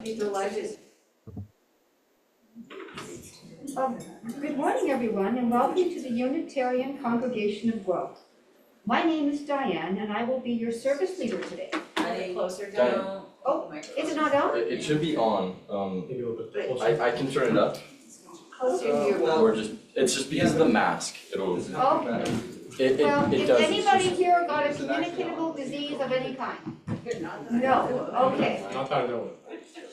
Delighted. Good morning, everyone, and welcome to the Unitarian Congregation of Guelph. My name is Diane, and I will be your service leader today. Closer down. Oh, is it not on? It should be on. I can turn it up. Closer to your mouth. Or it's just because of the mask. It'll. Oh, It well, does. has anybody here got a communicable disease of any kind? No, okay. Not that I know of.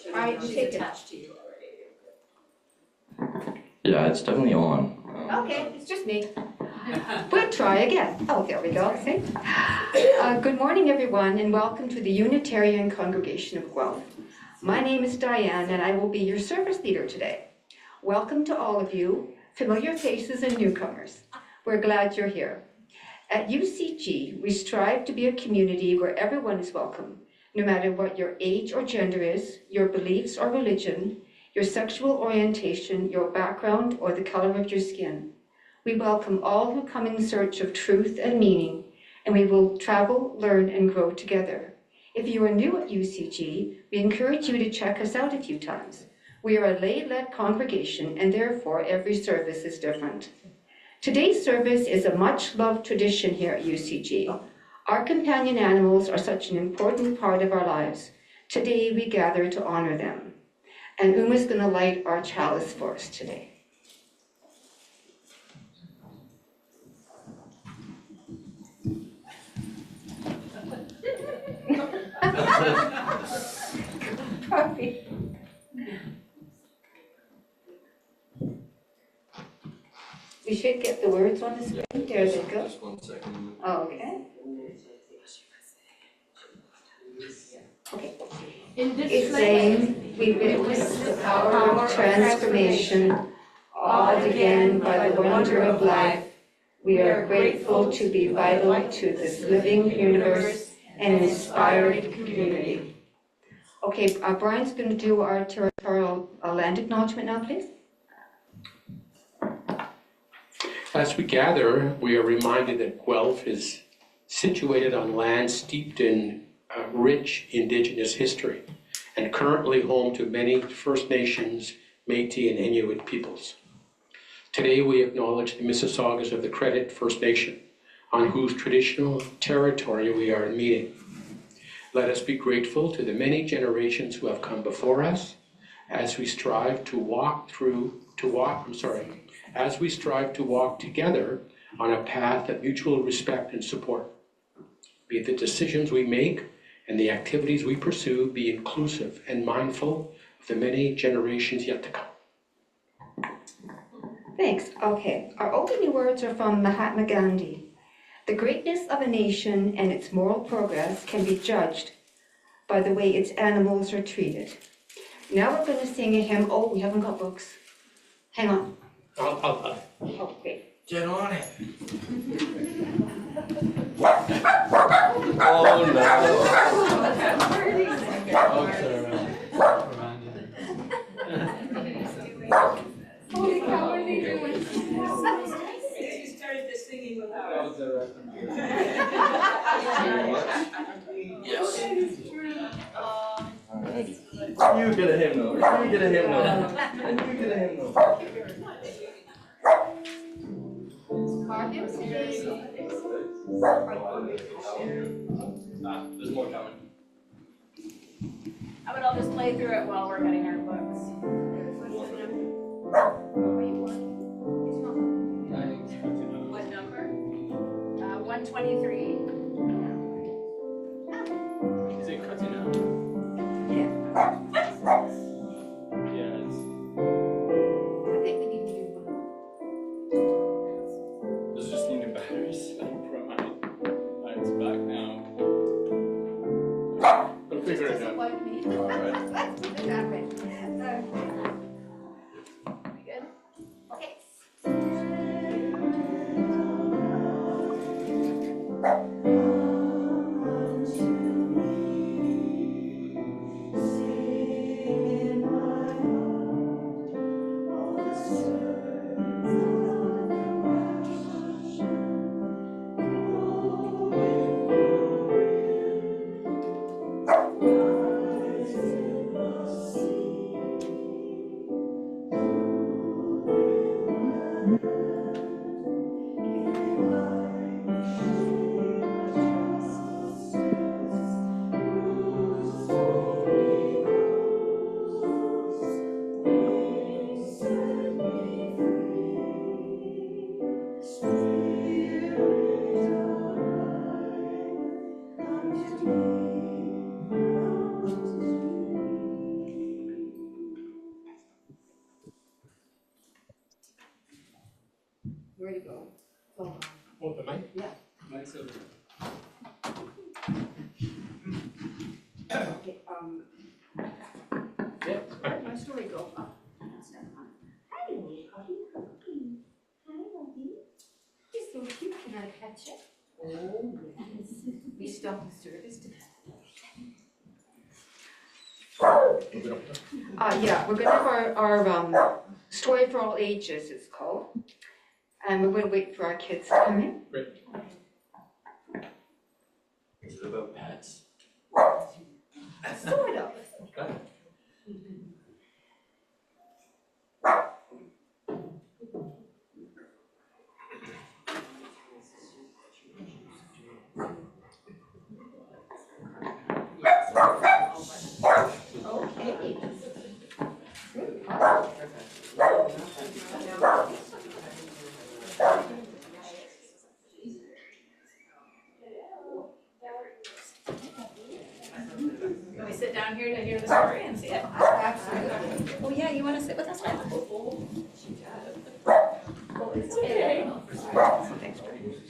All right, She's take it. attached to you already. Yeah, it's definitely on. Okay, it's just me. We'll try again. Oh, there we go, see? Good morning, everyone, and welcome to the Unitarian Congregation of Guelph. My name is Diane, and I will be your service leader today. Welcome to all of you, familiar faces and newcomers. We're glad you're here. At UCG, we strive to be a community where everyone is welcome, no matter what your age or gender is, your beliefs or religion, your sexual orientation, your background, or the color of your skin. We welcome all who come in search of truth and meaning, and we will travel, learn, and grow together. If you are new at UCG, we encourage you to check us out a few times. We are a lay-led congregation, and therefore every service is different. Today's service is a much-loved tradition here at UCG. Our companion animals are such an important part of our lives. Today we gather to honor them. And Uma's going to light our chalice for us today. Coffee. We should get the words on the screen. There they go. Just 1 second. Okay. Okay. In It's saying we witness the power of transformation, awed again by the wonder of life. We are grateful to be vital to this living universe and inspired community. Okay, Brian's going to do our territorial land acknowledgement now, please. As we gather, we are reminded that Guelph is situated on land steeped in rich Indigenous history and currently home to many First Nations, Métis, and Inuit peoples. Today we acknowledge the Mississaugas of the Credit First Nation, on whose traditional territory we are meeting. Let us be grateful to the many generations who have come before us as we strive to walk together on a path of mutual respect and support. May the decisions we make and the activities we pursue be inclusive and mindful of the many generations yet to come. Thanks. Okay, our opening words are from Mahatma Gandhi. The greatness of a nation and its moral progress can be judged by the way its animals are treated. Now we're going to sing a hymn. Oh, we haven't got books. Hang on. Oh, wait. Get on it. Oh Holy cow, what are they doing? You started this singing without. Yes. Alrighty. You get a hymnal. You get a hymnal. And you get a hymnal. There's more coming. How about I'll just play through it while we're getting our books? What number? 123. Is it cutting out? Yeah. Yeah, I think we need to do one. it's just needing batteries. Mine's back now. We'll figure it out. Like me. Alright. Let's do it that way. We good? Okay. Where to go? Oh, Oh, the mic? Mike's over. okay, Yep. where'd my story go? Oh, hi, little puppy. Hi, Lovey. You're so cute. Can I pet you? Oh, yes. We stopped the service to pet. Yeah, we're gonna have our story for all ages, it's called. And we're gonna wait for our kids to come in. Great. Is it about pets? Sort of. Okay. Okay. Good puppy. Can we sit down here to hear the story and see it? Absolutely. Oh, yeah, you wanna sit with us now? It's okay.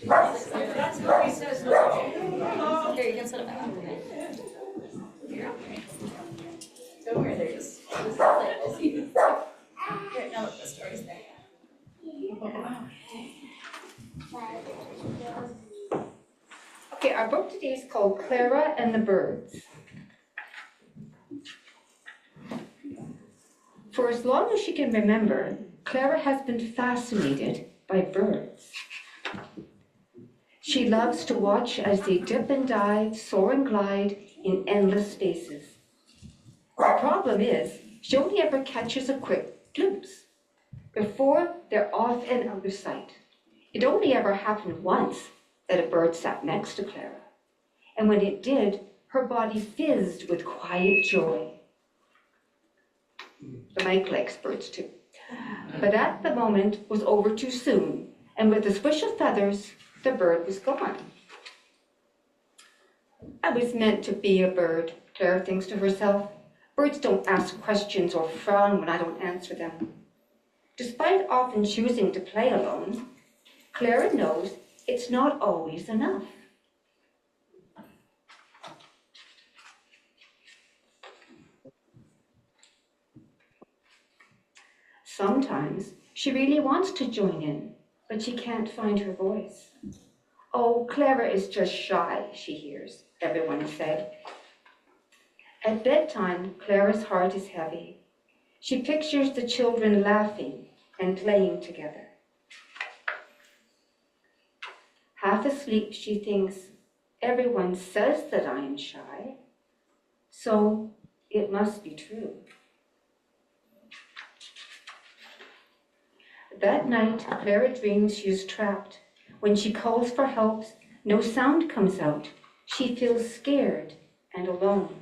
That's what he says. Here, you can sit up. Here. Don't worry, they're just like this. Here, now look, the story's there. Okay, our book today is called Clara and the Birds. For as long as she can remember, Clara has been fascinated by birds. She loves to watch as they dip and dive, soar and glide in endless spaces. The problem is, she only ever catches a quick glimpse before they're off and out of sight. It only ever happened once that a bird sat next to Clara, and when it did, her body fizzed with quiet joy. The mic likes birds too. But at the moment was over too soon, and with a swish of feathers, the bird was gone. I was meant to be a bird, Clara thinks to herself. Birds don't ask questions or frown when I don't answer them. Despite often choosing to play alone, Clara knows it's not always enough. Sometimes she really wants to join in, but she can't find her voice. Oh, Clara is just shy, she hears everyone say. At bedtime, Clara's heart is heavy. She pictures the children laughing and playing together. Half asleep, she thinks, everyone says that I am shy, so it must be true. That night, Clara dreams she is trapped. When she calls for help, no sound comes out. She feels scared and alone.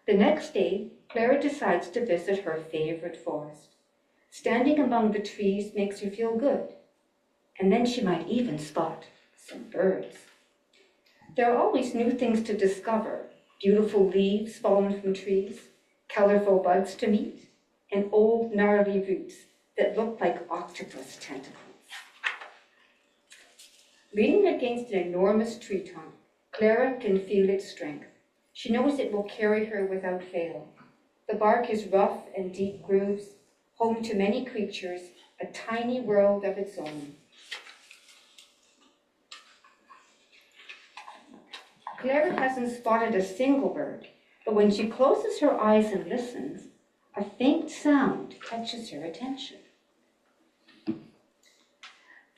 The next day, Clara decides to visit her favorite forest. Standing among the trees makes her feel good, and then she might even spot some birds. There are always new things to discover, beautiful leaves fallen from trees, colorful buds to meet, and old gnarly roots that look like octopus tentacles. Leaning against an enormous tree trunk, Clara can feel its strength. She knows it will carry her without fail. The bark is rough and deep grooves, home to many creatures, a tiny world of its own. Clara hasn't spotted a single bird, but when she closes her eyes and listens, a faint sound catches her attention.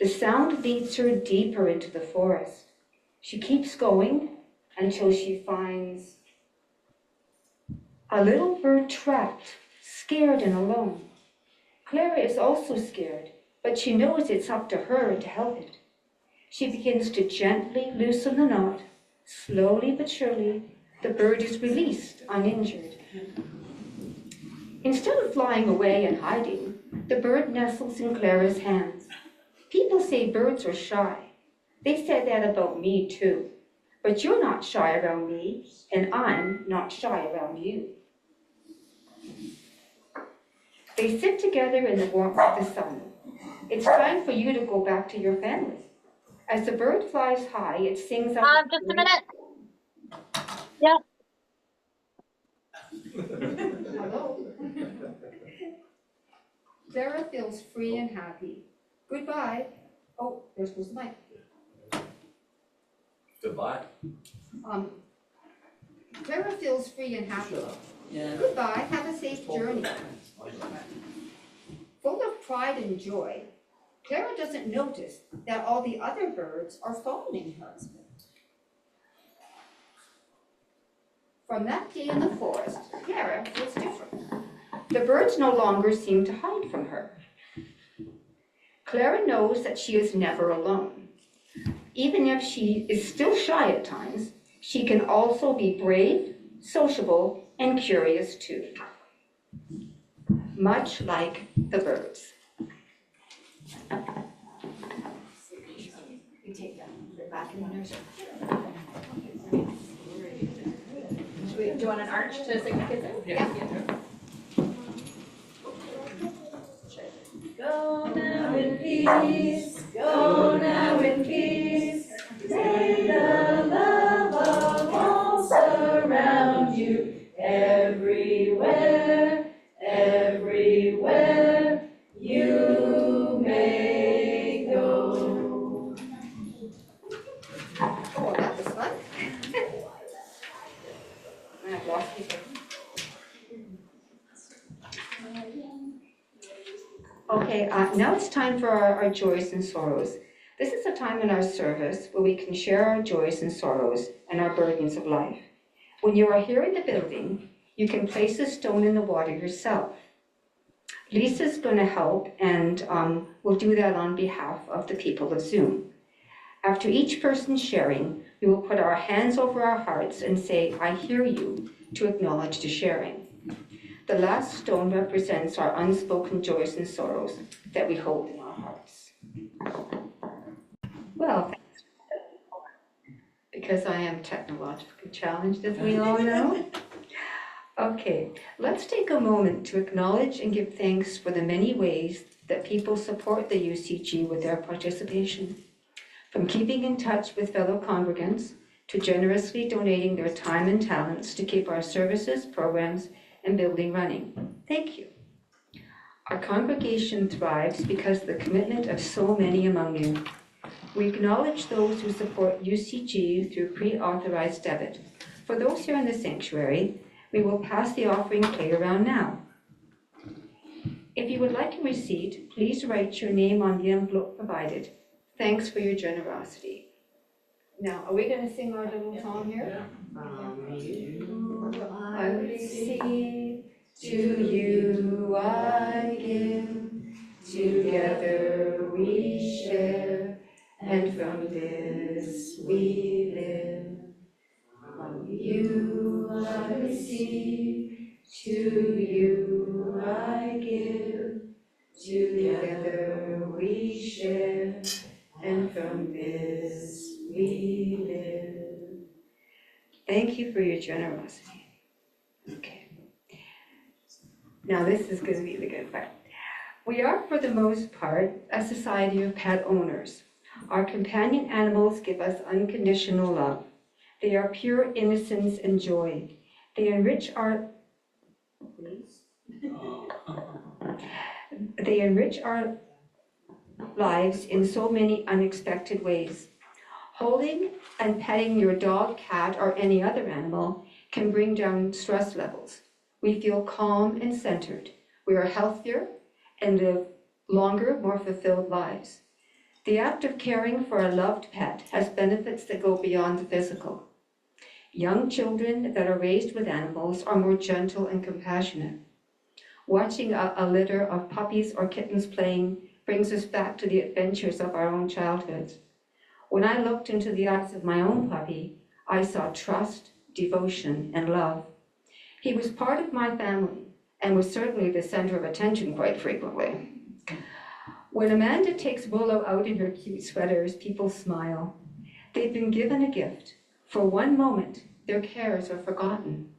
The sound leads her deeper into the forest. She keeps going until she finds a little bird trapped, scared and alone. Clara is also scared, but she knows it's up to her to help it. She begins to gently loosen the knot. Slowly but surely, the bird is released uninjured. Instead of flying away and hiding, the bird nestles in Clara's hands. People say birds are shy. They said that about me too. But you're not shy around me, and I'm not shy around you. They sit together in the warmth of the sun. It's time for you to go back to your family. As the bird flies high, it sings out. Just a minute. Yep. Hello. Clara feels free and happy. Goodbye. Oh, there goes the mic. Goodbye. Clara feels free and happy. Yeah. Goodbye. Have a safe journey. Full of pride and joy, Clara doesn't notice that all the other birds are following her. From that day in the forest, Clara feels different. The birds no longer seem to hide from her. Clara knows that she is never alone. Even if she is still shy at times, she can also be brave, sociable, and curious too. Much like the birds. You take that back in the nursery. Do you want an arch to sing the kids in? Yeah. Go now in peace, go now in peace. May the love of all surround you everywhere, everywhere you may go. Oh, that was fun. I've lost people. Okay, now it's time for our joys and sorrows. This is a time in our service where we can share our joys and sorrows and our burdens of life. When you are here in the building, you can place a stone in the water yourself. Lisa's going to help, and we'll do that on behalf of the people of Zoom. After each person sharing, we will put our hands over our hearts and say, I hear you, to acknowledge the sharing. The last stone represents our unspoken joys and sorrows that we hold in our hearts. Well, thanks. Because I am technologically challenged, as we all know. Okay, let's take a moment to acknowledge and give thanks for the many ways that people support the UCG with their participation. From keeping in touch with fellow congregants to generously donating their time and talents to keep our services, programs, and building running. Thank you. Our congregation thrives because of the commitment of so many among you. We acknowledge those who support UCG through pre-authorized debit. For those here in the sanctuary, we will pass the offering plate around now. If you would like a receipt, please write your name on the envelope provided. Thanks for your generosity. Now, are we going to sing our little song here? From you I receive, to you I give, together we share, and from this we live. From you I receive, to you I give, together we share, and from this we live. Thank you for your generosity. Okay. Now this is going to be the good part. We are, for the most part, a society of pet owners. Our companion animals give us unconditional love. They are pure innocence and joy. They enrich our lives in so many unexpected ways. Holding and petting your dog, cat, or any other animal can bring down stress levels. We feel calm and centered. We are healthier and live longer, more fulfilled lives. The act of caring for a loved pet has benefits that go beyond the physical. Young children that are raised with animals are more gentle and compassionate. Watching a litter of puppies or kittens playing brings us back to the adventures of our own childhoods. When I looked into the eyes of my own puppy, I saw trust, devotion, and love. He was part of my family and was certainly the center of attention quite frequently. When Amanda takes Willow out in her cute sweaters, people smile. They've been given a gift. For one moment, their cares are forgotten.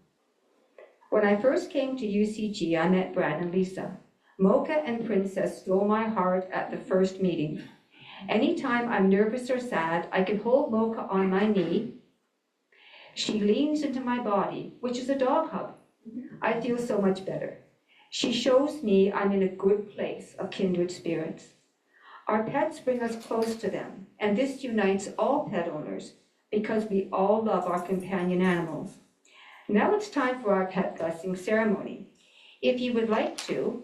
When I first came to UCG, I met Brad and Lisa. Mocha and Princess stole my heart at the first meeting. Anytime I'm nervous or sad, I can hold Mocha on my knee. She leans into my body, which is a dog hug. I feel so much better. She shows me I'm in a good place of kindred spirits. Our pets bring us close to them, and this unites all pet owners because we all love our companion animals. Now it's time for our pet blessing ceremony. If you would like to,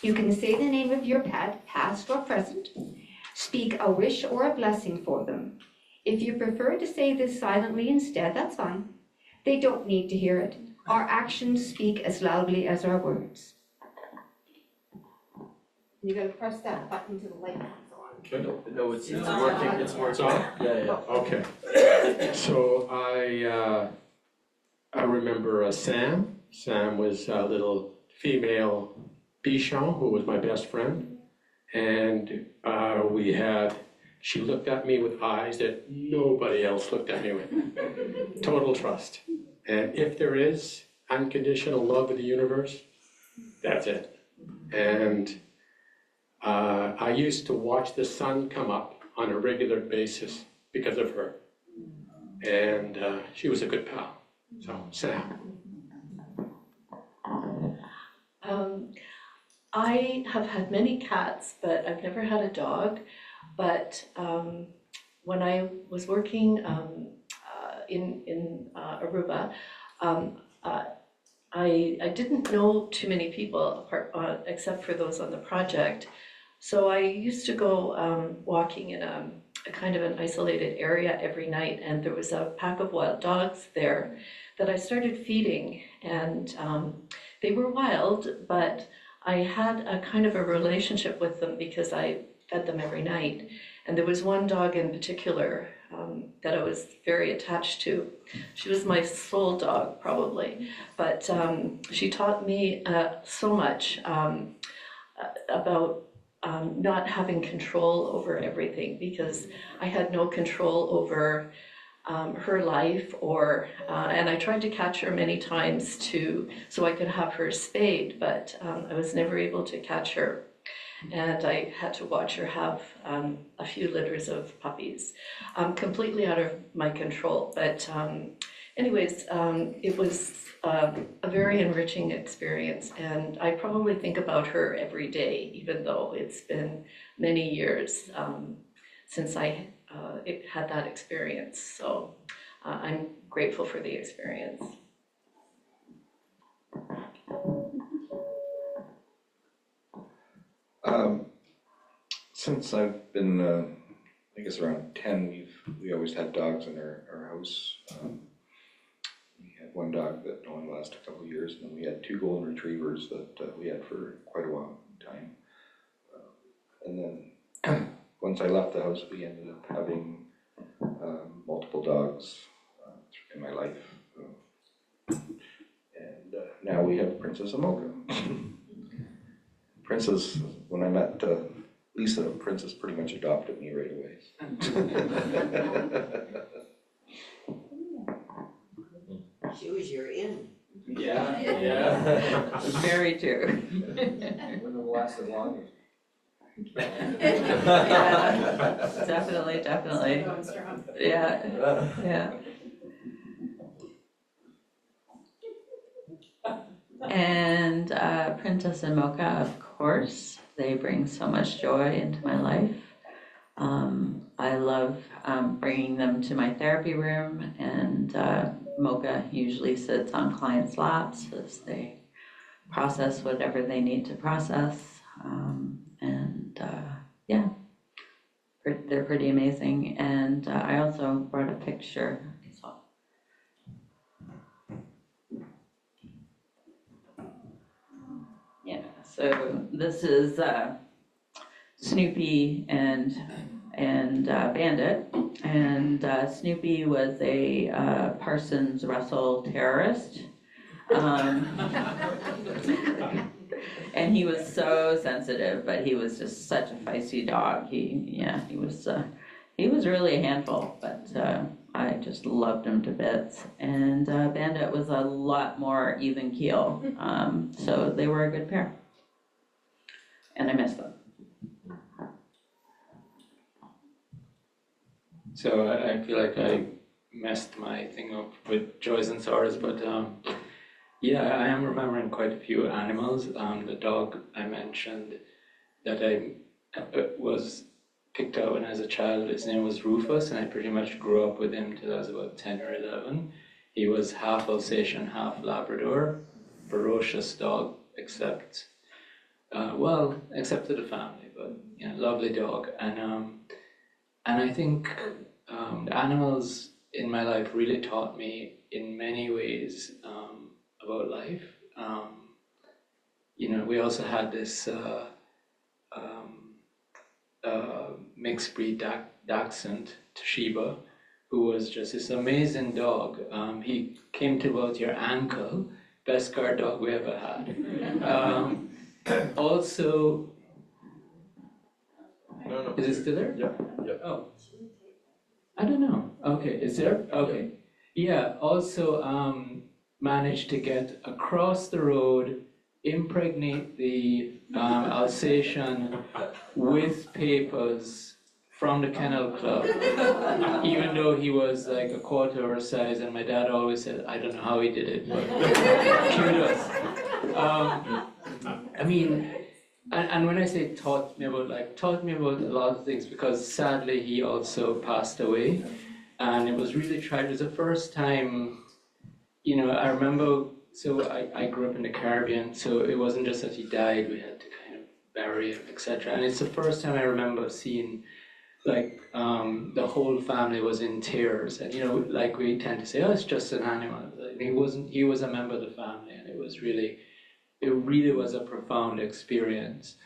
you can say the name of your pet, past or present, speak a wish or a blessing for them. If you prefer to say this silently instead, that's fine. They don't need to hear it. Our actions speak as loudly as our words. You gotta press that button to the light comes on. No, it's working, it's It's working. on? Yeah. Okay. So I remember Sam. Sam was a little female Bichon who was my best friend. And she looked at me with eyes that nobody else looked at me with. Total trust. And if there is unconditional love of the universe, that's it. And I used to watch the sun come up on a regular basis because of her. And she was a good pal. So, Sam. I have had many cats, but I've never had a dog. But when I was working in Aruba, I didn't know too many people except for those on the project. So I used to go walking in a kind of an isolated area every night, and there was a pack of wild dogs there that I started feeding, and they were wild, but I had a kind of a relationship with them because I fed them every night. And there was one dog in particular that I was very attached to. She was my soul dog, probably, but she taught me so much about not having control over everything, because I had no control over her life, and I tried to catch her many times so I could have her spayed, but I was never able to catch her. And I had to watch her have a few litters of puppies, completely out of my control. But anyways, it was a very enriching experience, and I probably think about her every day, even though it's been many years since I had that experience. So I'm grateful for the experience. Since I've been, I guess around 10, we always had dogs in our house. We had one dog that only lasted a couple of years, and then we had 2 golden retrievers that we had for quite a while time. And then once I left the house, we ended up having multiple dogs in my life. And now we have Princess and Mocha. Princess, when I met Lisa, Princess pretty much adopted me right away. She was your in. Yeah. Very true. Wouldn't have lasted longer. Yeah, definitely. Going strong. Yeah. And Princess and Mocha, of course, they bring so much joy into my life. I love bringing them to my therapy room, and Mocha usually sits on clients' laps as they process whatever they need to process. Yeah, they're pretty amazing. And I also brought a picture. So this is Snoopy and Bandit, and Snoopy was a Parsons Russell terrorist, and he was so sensitive, but he was just such a feisty dog. He was really a handful, but I just loved him to bits. And Bandit was a lot more even keel, so they were a good pair. and I miss them. So I feel like I messed my thing up with joys and sorrows, but yeah, I am remembering quite a few animals. The dog I mentioned that I was picked out when I was a child, his name was Rufus, and I pretty much grew up with him till I was about 10 or 11. He was half Alsatian, half Labrador, ferocious dog, except to the family, but you know, lovely dog. And I think the animals in my life really taught me in many ways about life. You know, we also had this mixed breed dachshund, Toshiba, who was just this amazing dog. He came to about your ankle, best guard dog we ever had. Also, No. is it still there? Yeah. Oh, I don't know. Okay, is there? Okay. Yeah, also managed to get across the road, impregnate the Alsatian with papers from the Kennel Club, even though he was like a quarter of our size, and my dad always said, I don't know how he did it, but kudos. I mean, and when I say taught me about a lot of things, because sadly he also passed away, and it was really tragic. It was the first time, you know, I remember, so I grew up in the Caribbean, so it wasn't just that he died, we had to kind of bury him, etc. And it's the first time I remember seeing, like, the whole family was in tears, and you know, like we tend to say, oh, it's just an animal. Like, he was a member of the family, and it really was a profound experience.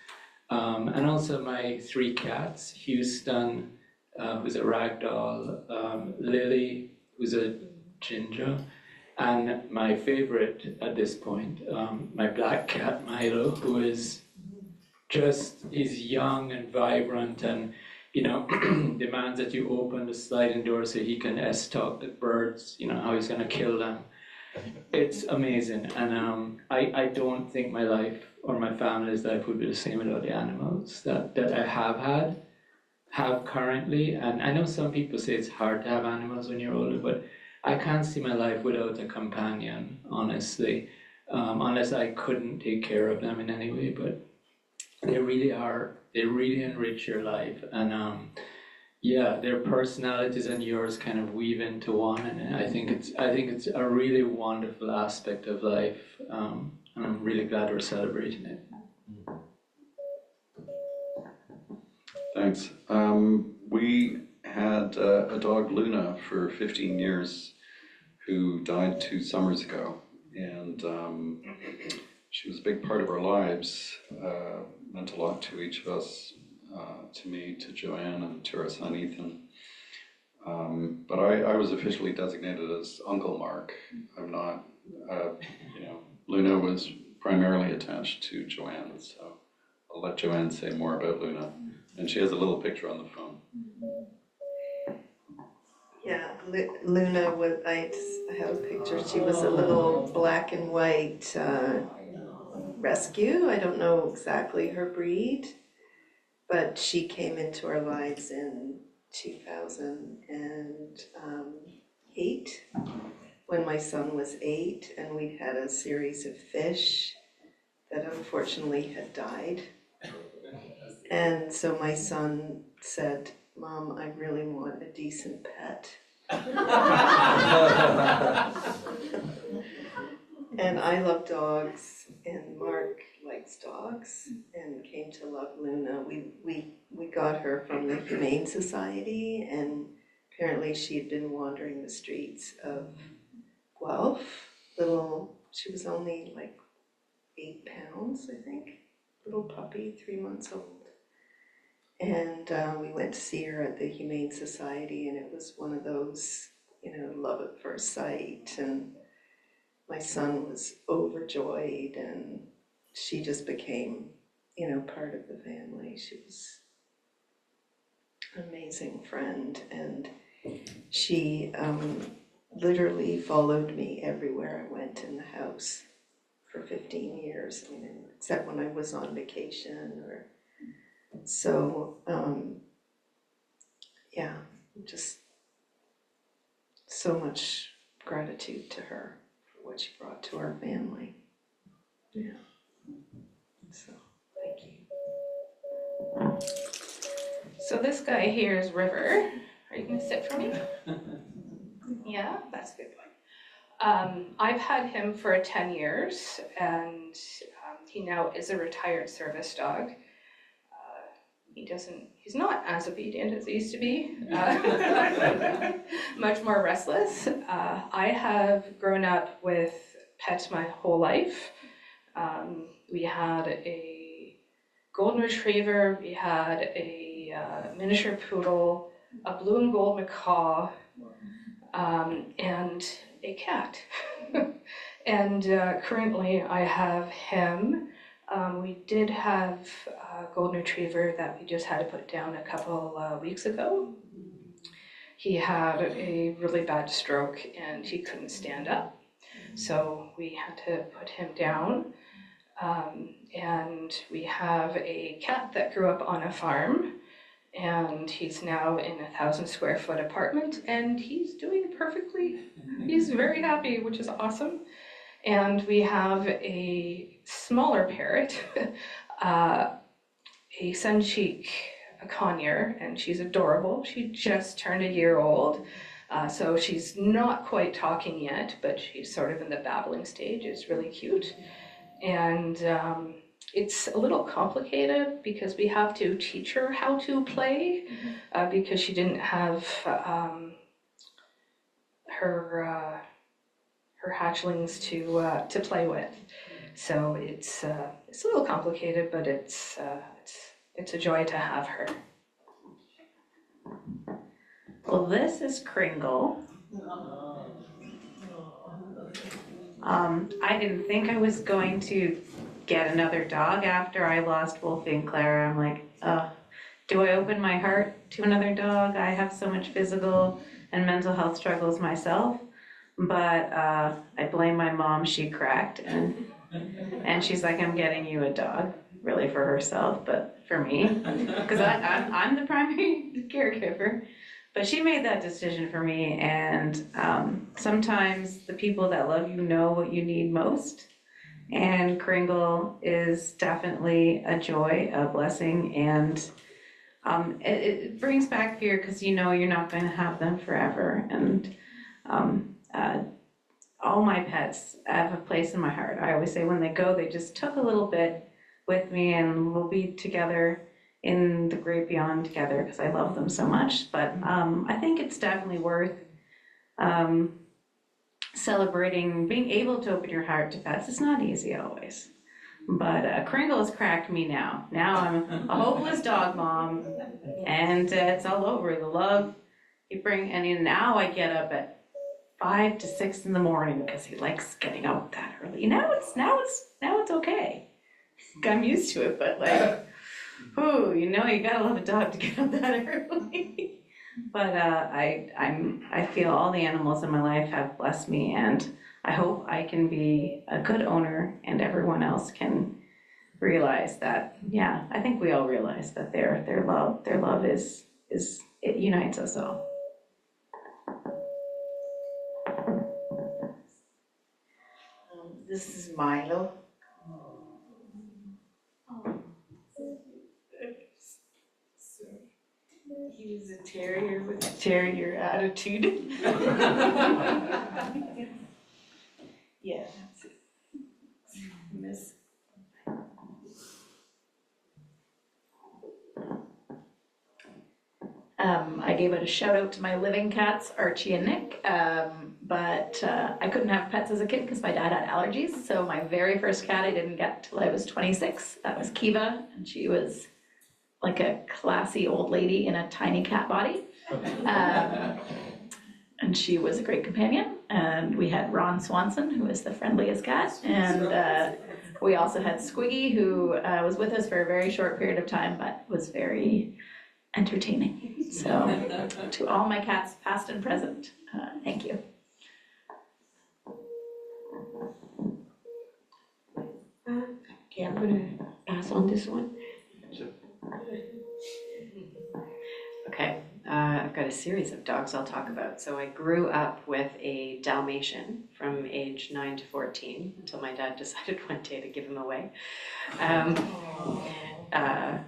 And also my 3 cats, Houston, who's a ragdoll, Lily, who's a ginger, and my favorite at this point, my black cat, Milo, who is he's young and vibrant, and you know, demands that you open the sliding door so he can stalk the birds, you know, how he's gonna kill them. It's amazing, and I don't think my life or my family's life would be the same without the animals that I have currently. And I know some people say it's hard to have animals when you're older, but I can't see my life without a companion, honestly, unless I couldn't take care of them in any way. But they really enrich your life, and yeah, their personalities and yours kind of weave into one, and I think it's a really wonderful aspect of life, and I'm really glad we're celebrating it. Thanks. We had a dog, Luna, for 15 years, who died 2 summers ago, and she was a big part of our lives, meant a lot to each of us, to me, to Joanne, and to our son Ethan. But I was officially designated as Uncle Mark. I'm not, you know, Luna was primarily attached to Joanne, so I'll let Joanne say more about Luna. And she has a little picture on the phone. Yeah, Luna was, I have a picture, she was a little black and white rescue. I don't know exactly her breed, but she came into our lives in 2008 when my son was 8, and we'd had a series of fish that unfortunately had died. And so my son said, Mom, I really want a decent pet. And I love dogs, and Mark likes dogs, and came to love Luna. We got her from the Humane Society, and apparently she had been wandering the streets of Guelph. She was only like 8 pounds, I think. Little puppy, 3 months old. And we went to see her at the Humane Society, and it was one of those, you know, love at first sight. And my son was overjoyed, and she just became, you know, part of the family. She was an amazing friend, and she literally followed me everywhere I went in the house. for 15 years, I mean, except when I was on vacation or, so, yeah, just so much gratitude to her for what she brought to our family. Yeah. So, thank you. So this guy here is River. Are you gonna sit for me? Yeah, that's a good boy. I've had him for 10 years and he now is a retired service dog. He's not as obedient as he used to be, much more restless. I have grown up with pets my whole life. We had a golden retriever, we had a miniature poodle, a blue and gold macaw, and a cat. And currently I have him. We did have a golden retriever that we just had to put down a couple weeks ago. He had a really bad stroke and he couldn't stand up. So we had to put him down. And we have a cat that grew up on a farm and he's now in a 1,000 square foot apartment and he's doing perfectly. He's very happy, which is awesome. And we have a smaller parrot, a suncheek, a conure, and she's adorable. She just turned a year old. So she's not quite talking yet, but she's sort of in the babbling stage. It's really cute. And it's a little complicated because we have to teach her how to play because she didn't have her hatchlings to play with. So it's a little complicated, but it's a joy to have her. Well, this is Kringle. I didn't think I was going to get another dog after I lost Wolfie and Clara. I'm like, do I open my heart to another dog? I have so much physical and mental health struggles myself. But I blame my mom, she cracked, and she's like, I'm getting you a dog, really for herself, but for me, because I'm the primary caregiver. But she made that decision for me, and sometimes the people that love you know what you need most, and Kringle is definitely a joy, a blessing, and it brings back fear because you know you're not going to have them forever, and all my pets have a place in my heart. I always say when they go, they just took a little bit with me and we'll be together in the great beyond together because I love them so much. But I think it's definitely worth celebrating, being able to open your heart to pets. It's not easy always. But Kringle has cracked me now. Now I'm a hopeless dog mom and it's all over. The love you bring, and now I get up at 5 to 6 in the morning because he likes getting up that early. Now it's okay. I'm used to it, but like, you gotta love a dog to get up that early. But I feel all the animals in my life have blessed me, and I hope I can be a good owner, and everyone else can realize that. Yeah, I think we all realize that their love is it unites us all. This is Milo. He was a terrier with a terrier attitude. Yeah, that's it. Miss. I gave a shout out to my living cats, Archie and Nick, but I couldn't have pets as a kid because my dad had allergies. So my very first cat I didn't get till I was 26. That was Kiva, and she was like a classy old lady in a tiny cat body. And she was a great companion. And we had Ron Swanson, who is the friendliest cat. And we also had Squiggy, who was with us for a very short period of time, but was very entertaining. So to all my cats, past and present, thank you. Okay, I'm gonna pass on this one. Okay, I've got a series of dogs I'll talk about. So I grew up with a Dalmatian from age 9 to 14 until my dad decided one day to give him away.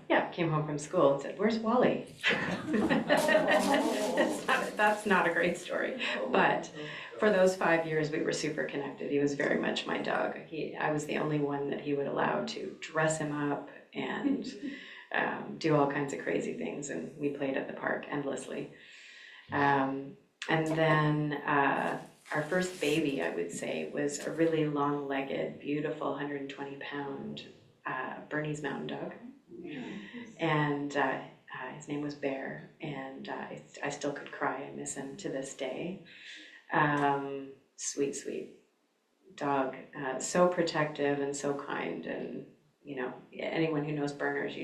Yeah, came home from school and said, "Where's Wally?" That's not a great story, but for those 5 years we were super connected. He was very much my dog. I was the only one that he would allow to dress him up and do all kinds of crazy things, and we played at the park endlessly. And then our first baby, I would say, was a really long-legged, beautiful 120-pound Bernese Mountain Dog. And his name was Bear, and I still could cry. I miss him to this day. Sweet, sweet dog. So protective and so kind, and anyone who knows Berners,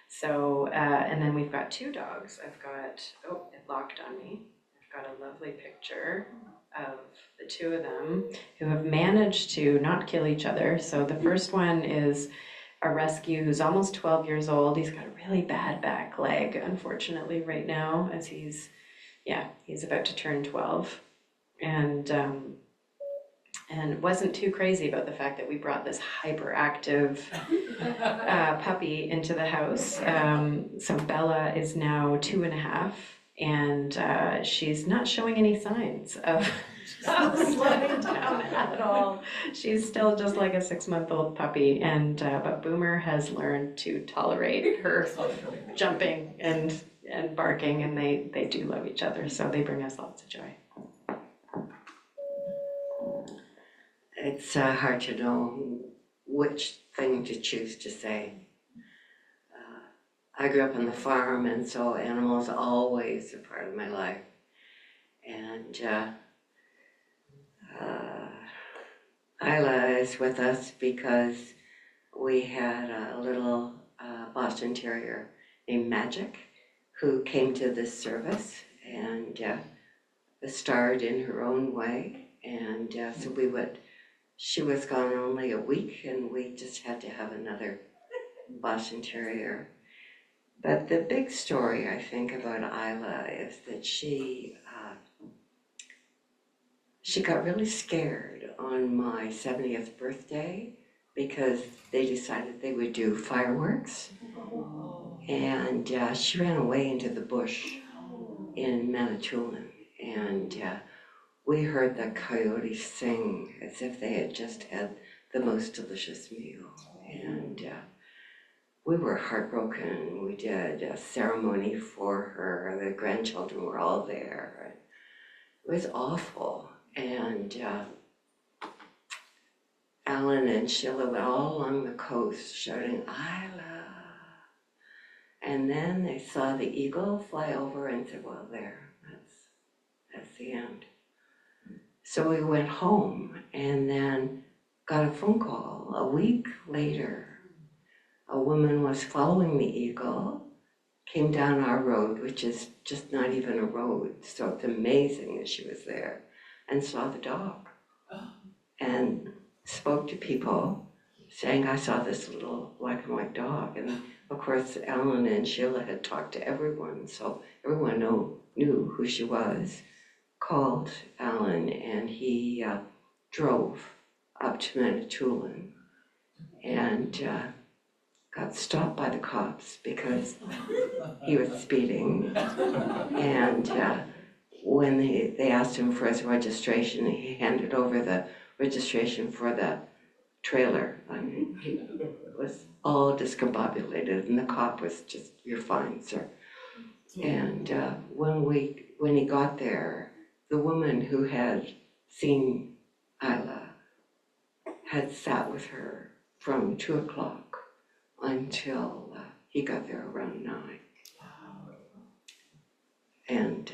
So, and then we've got 2 dogs. I've got, oh, it locked on me. I've got a lovely picture of the 2 of them who have managed to not kill each other. So the first one is a rescue who's almost 12 years old. He's got a really bad back leg, unfortunately, right now, as he's about to turn 12. And wasn't too crazy about the fact that we brought this hyperactive puppy into the house. So Bella is now 2.5, and she's not showing any signs of slowing down at all. She's still just like a 6-month-old puppy, and but Boomer has learned to tolerate her jumping and barking, and they do love each other, so they bring us lots of joy. It's hard to know which thing to choose to say. I grew up on the farm, and so animals are always a part of my life. And Isla is with us because we had a little Boston Terrier named Magic who came to this service and starred in her own way. And so she was gone only a week, and we just had to have another Boston Terrier. But the big story, I think, about Isla is that she got really scared on my 70th birthday because they decided they would do fireworks. And she ran away into the bush in Manitoulin. And we heard the coyotes sing as if they had just had the most delicious meal. And we were heartbroken. We did a ceremony for her. The grandchildren were all there. It was awful. And Alan and Sheila were all along the coast shouting, "Isla." And then they saw the eagle fly over and said, "Well, that's the end." So we went home and then got a phone call a week later. A woman was following the eagle, came down our road, which is just not even a road, so it's amazing that she was there, and saw the dog and spoke to people saying, "I saw this little black and white dog." And of course, Alan and Sheila had talked to everyone, so everyone knew who she was. Called Alan, and he drove up to Manitoulin and got stopped by the cops because he was speeding. And when they asked him for his registration, he handed over the registration for the trailer. I mean, he was all discombobulated, and the cop was just, "You're fine, sir." And when he got there, the woman who had seen Isla had sat with her from 2:00 until he got there around 9. And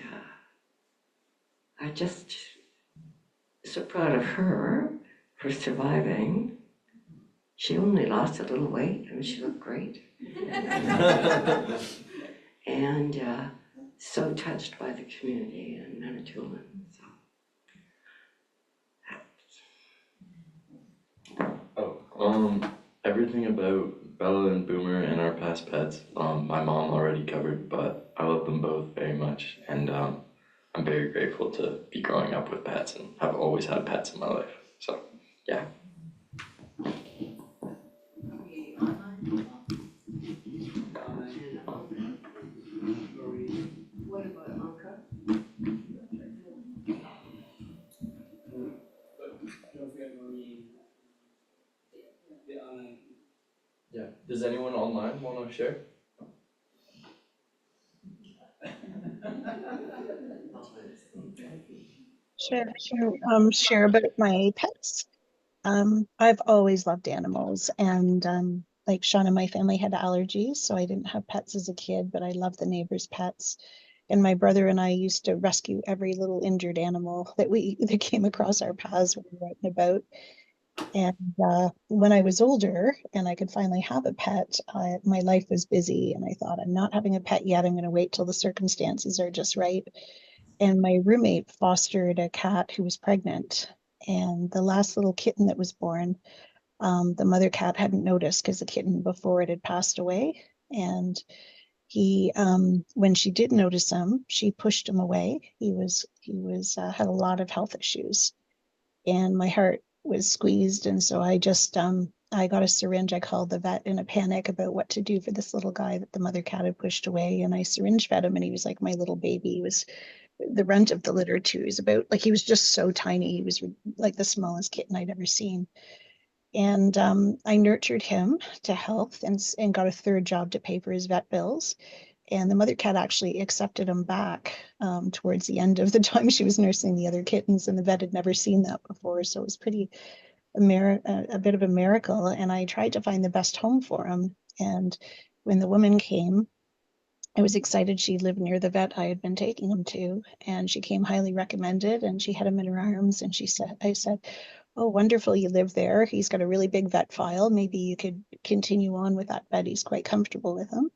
I just so proud of her for surviving. She only lost a little weight. I mean, she looked great. And so touched by the community in Manitoulin. So. Oh, Everything about Bella and Boomer and our past pets, my mom already covered, but I love them both very much, and I'm very grateful to be growing up with pets, and I've always had pets in my life. So, yeah. What about Anka? Yeah. Does anyone online want to share? Sure. Share about my pets. I've always loved animals, and like Sean and my family had allergies, so I didn't have pets as a kid, but I loved the neighbors' pets. And my brother and I used to rescue every little injured animal that came across our paths when we were out and about. And when I was older and I could finally have a pet, my life was busy, and I thought, I'm not having a pet yet. I'm going to wait till the circumstances are just right. And my roommate fostered a cat who was pregnant. And the last little kitten that was born, the mother cat hadn't noticed because the kitten before it had passed away. And when she did notice him, she pushed him away. He was had a lot of health issues, and my heart was squeezed. And so I got a syringe. I called the vet in a panic about what to do for this little guy that the mother cat had pushed away. And I syringe fed him, and he was like my little baby. He was the runt of the litter too. He was just so tiny. He was like the smallest kitten I'd ever seen. And I nurtured him to health, and got a third job to pay for his vet bills. And the mother cat actually accepted him back towards the end of the time she was nursing the other kittens, and the vet had never seen that before. So it was a bit of a miracle. And I tried to find the best home for him. And when the woman came, I was excited. She lived near the vet I had been taking him to, and she came highly recommended, and she had him in her arms, and I said, oh, wonderful, you live there. He's got a really big vet file. Maybe you could continue on with that vet. He's quite comfortable with him.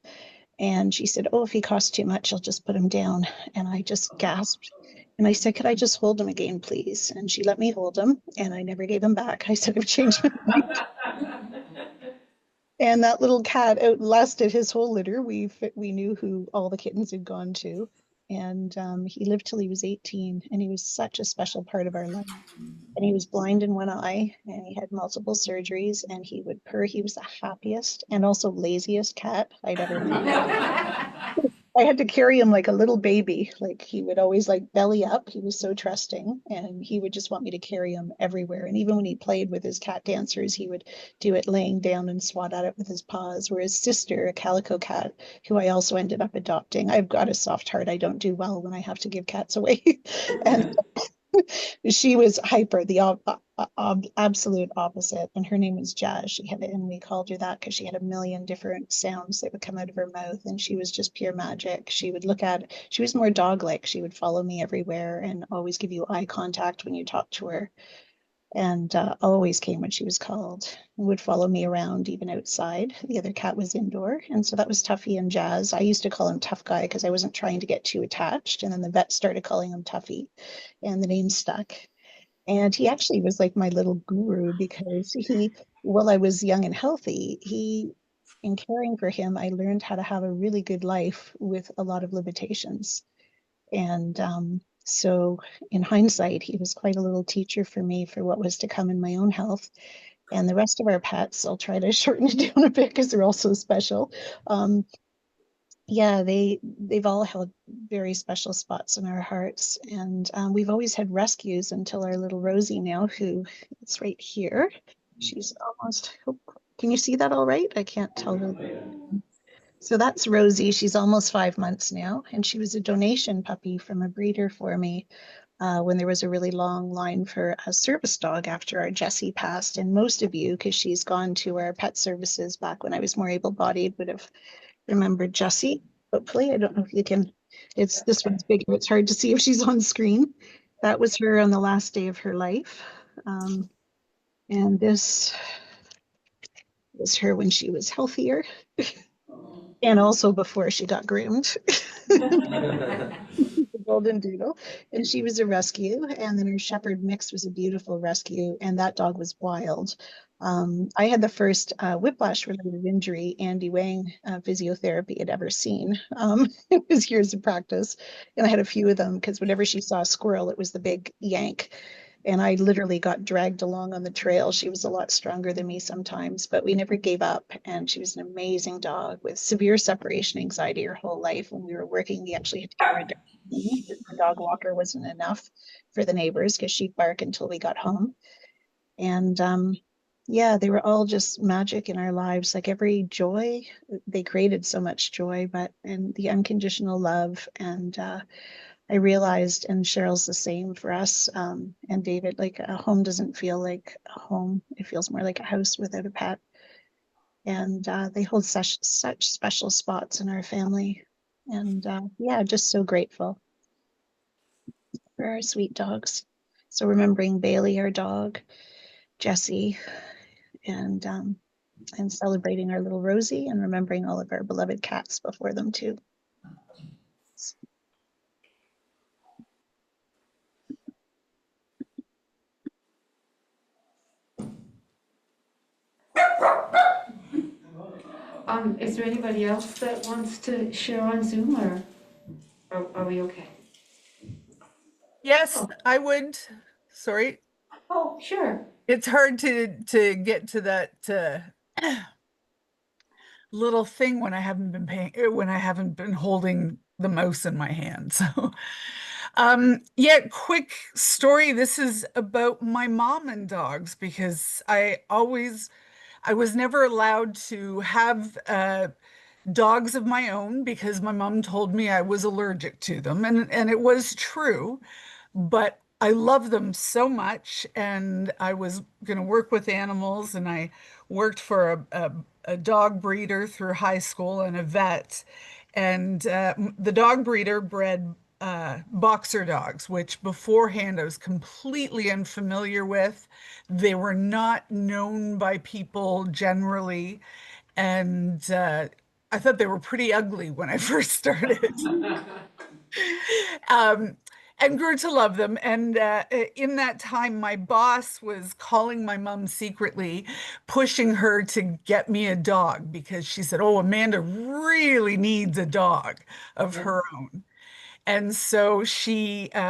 And she said, oh, if he costs too much, I'll just put him down. And I just gasped. And I said, could I just hold him again, please? And she let me hold him, and I never gave him back. I said, I've changed my mind. And that little cat outlasted his whole litter. We knew who all the kittens had gone to. And he lived till he was 18, and he was such a special part of our life. And he was blind in one eye, and he had multiple surgeries, and he would purr. He was the happiest and also laziest cat I'd ever met. I had to carry him like a little baby. Like he would always like belly up. He was so trusting, and he would just want me to carry him everywhere. And even when he played with his cat dancers, he would do it laying down and swat at it with his paws. Where his sister, a calico cat, who I also ended up adopting, I've got a soft heart. I don't do well when I have to give cats away. And she was hyper, the absolute opposite, and her name was Jazz. And we called her that because she had a million different sounds that would come out of her mouth, and she was just pure magic. She was more dog-like. She would follow me everywhere and always give you eye contact when you talked to her, and always came when she was called, and would follow me around even outside. The other cat was indoor, and so that was Tuffy and Jazz. I used to call him Tough Guy because I wasn't trying to get too attached, and then the vet started calling him Tuffy, and the name stuck. And he actually was like my little guru because while I was young and healthy, in caring for him, I learned how to have a really good life with a lot of limitations. And so in hindsight, he was quite a little teacher for me for what was to come in my own health. And the rest of our pets, I'll try to shorten it down a bit because they're all so special. Yeah, they've all held very special spots in our hearts, and we've always had rescues until our little Rosie now, who it's right here. She's almost. Oh, can you see that all right? I can't tell really. So that's Rosie. She's almost 5 months now, and she was a donation puppy from a breeder for me when there was a really long line for a service dog after our Jessie passed. And most of you, because she's gone to our pet services back when I was more able-bodied, would have remembered Jessie. Hopefully, I don't know if you can. This one's bigger. It's hard to see if she's on screen. That was her on the last day of her life. And this was her when she was healthier and also before she got groomed. golden doodle, and she was a rescue. And then our shepherd mix was a beautiful rescue, and that dog was wild. I had the first whiplash-related injury Andy Wang physiotherapy had ever seen. It was years of practice, and I had a few of them because whenever she saw a squirrel, it was the big yank. And I literally got dragged along on the trail. She was a lot stronger than me sometimes, but we never gave up. And she was an amazing dog with severe separation anxiety her whole life. When we were working, we actually had to carry her down. The dog walker wasn't enough for the neighbors because she'd bark until we got home. And yeah, they were all just magic in our lives. Like every joy, they created so much joy, but and the unconditional love. And I realized, and Cheryl's the same for us, and David, like a home doesn't feel like a home. It feels more like a house without a pet. And they hold such special spots in our family. And yeah, just so grateful for our sweet dogs. So remembering Bailey, our dog, Jessie, and celebrating our little Rosie, and remembering all of our beloved cats before them too. Is there anybody else that wants to share on Zoom, or are we okay? Yes, I would. Sorry. Oh, sure. It's hard to get to that little thing when I haven't been when I haven't been holding the mouse in my hand. So, yeah, quick story. This is about my mom and dogs because I was never allowed to have dogs of my own because my mom told me I was allergic to them, and it was true. But I love them so much, and I was going to work with animals, and I worked for a dog breeder through high school and a vet. And the dog breeder bred boxer dogs, which beforehand I was completely unfamiliar with. They were not known by people generally, and I thought they were pretty ugly when I first started. um, and grew to love them. And in that time, my boss was calling my mom secretly, pushing her to get me a dog because she said, "Oh, Amanda really needs a dog of her own." And so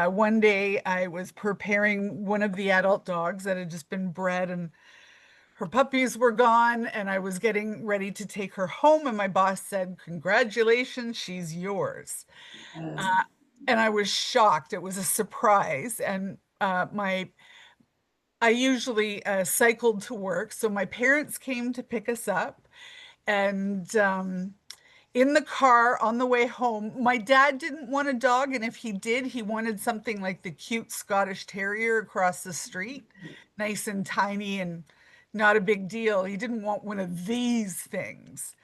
one day I was preparing one of the adult dogs that had just been bred, and her puppies were gone, and I was getting ready to take her home, and my boss said, "Congratulations, she's yours." And I was shocked. It was a surprise. And I usually cycled to work, so my parents came to pick us up, and in the car on the way home, my dad didn't want a dog, and if he did, he wanted something like the cute Scottish Terrier across the street, nice and tiny and not a big deal. He didn't want one of these things.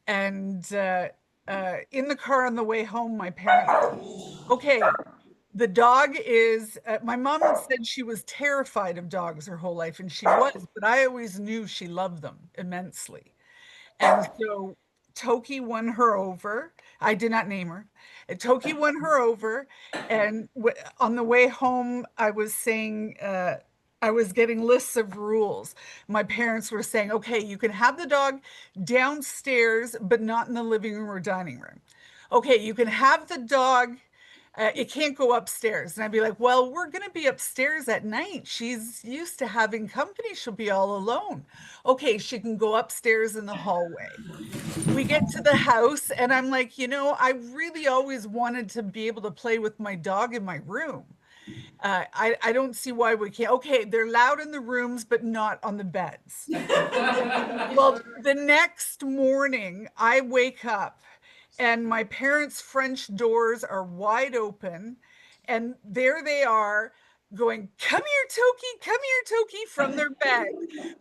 And in the car on the way home, my parents, okay, the dog is, my mom said she was terrified of dogs her whole life, and she was, but I always knew she loved them immensely. And so Toki won her over. I did not name her. And Toki won her over. And on the way home, I was saying, I was getting lists of rules. My parents were saying, okay, you can have the dog downstairs, but not in the living room or dining room. Okay, you can have the dog. It can't go upstairs. And I'd be like, well, we're going to be upstairs at night. She's used to having company. She'll be all alone. Okay, she can go upstairs in the hallway. We get to the house, and I'm like, I really always wanted to be able to play with my dog in my room. I don't see why we can't. Okay, they're loud in the rooms, but not on the beds. Well, the next morning, I wake up and my parents' French doors are wide open, and there they are going, "Come here, Toki, come here, Toki," from their bed,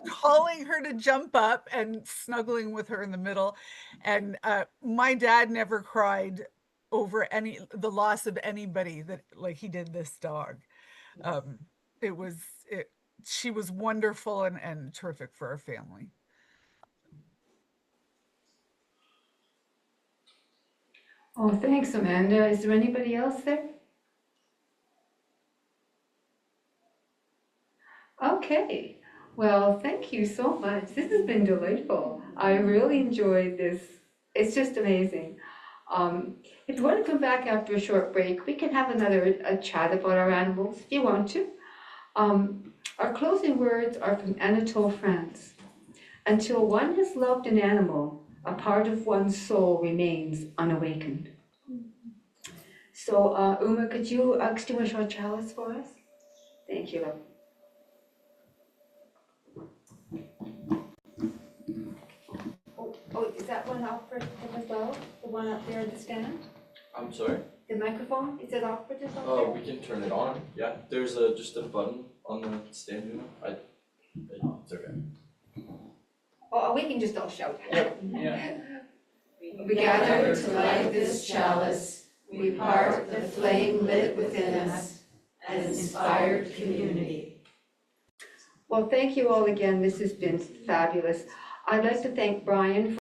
calling her to jump up and snuggling with her in the middle. And my dad never cried over the loss of anybody that like he did this dog. Um, it was it. She was wonderful and terrific for our family. Oh, thanks, Amanda. Is there anybody else there? Okay, well, thank you so much. This has been delightful. I really enjoyed this. It's just amazing. If you want to come back after a short break, we can have a chat about our animals if you want to. Our closing words are from Anatole France. Until one has loved an animal, a part of one's soul remains unawakened. So, Uma, could you extinguish our chalice for us? Thank you, love. Oh, is that one operative as well? The one up there at the stand? I'm sorry? The microphone, is it operative up Oh, there? we can turn it on. Yeah, there's just a button on the stand, you know. It's okay. Oh, we can just all shout. Yep, yeah. We gather to light this chalice, we part the flame lit within us, and inspired community. Well, thank you all again. This has been fabulous. I'd like to thank Brian